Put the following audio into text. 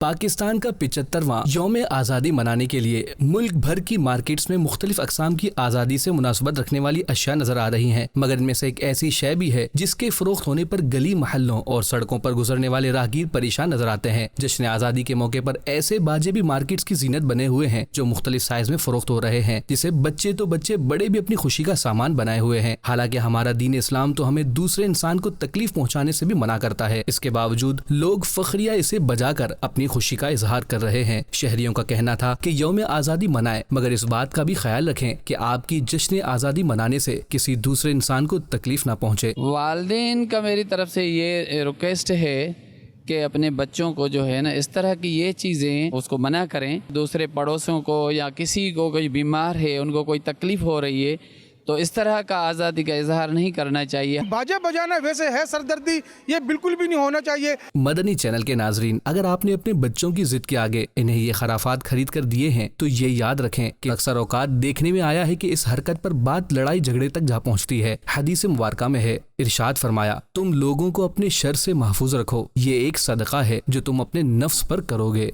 पाकिस्तान का 75वां यौम आज़ादी मनाने के लिए मुल्क भर की मार्केट्स में मुख्तलिफ अक़साम की आज़ादी से मुनासबत रखने वाली अशिया नजर आ रही हैं, मगर इनमें से एक ऐसी शय भी है जिसके फरोख्त होने पर गली महल्लों और सड़कों पर गुजरने वाले राहगीर परेशान नजर आते हैं। जश्न आज़ादी के मौके पर ऐसे बाजे भी मार्केट्स की जीनत बने हुए हैं जो मुख्तलिफ साइज में फरोख्त हो रहे हैं, जिसे बच्चे तो बच्चे बड़े भी अपनी खुशी का सामान बनाए हुए हैं। हालांकि हमारा दीन इस्लाम तो हमें दूसरे इंसान को तकलीफ पहुँचाने से भी मना करता है। इसके बावजूद लोग फखरिया इसे बजाकर अपनी खुशी का इजहार कर रहे हैं। शहरियों का कहना था कि यौम आज़ादी मनाएं, मगर इस बात का भी ख्याल रखें कि आपकी जश्न आज़ादी मनाने से किसी दूसरे इंसान को तकलीफ ना पहुँचे। वालिदैन का मेरी तरफ से ये रिक्वेस्ट है कि अपने बच्चों को जो है ना इस तरह की ये चीज़ें उसको मना करें। दूसरे पड़ोसियों को या किसी को कोई बीमार है, उनको कोई तकलीफ़ हो रही है, तो इस तरह का आज़ादी का इजहार नहीं करना चाहिए। बाजा बजाना वैसे है सरदर्दी, ये बिल्कुल भी नहीं होना चाहिए। मदनी चैनल के नाजरीन, अगर आपने अपने बच्चों की जिद के आगे इन्हें ये खराफात खरीद कर दिए हैं तो ये याद रखें कि अक्सर औकात देखने में आया है कि इस हरकत पर बात लड़ाई झगड़े तक जा पहुंचती है। हदीस मुबारका में है, इरशाद फरमाया, तुम लोगों को अपने शर से महफूज रखो, ये एक सदका है जो तुम अपने नफ्स पर करोगे।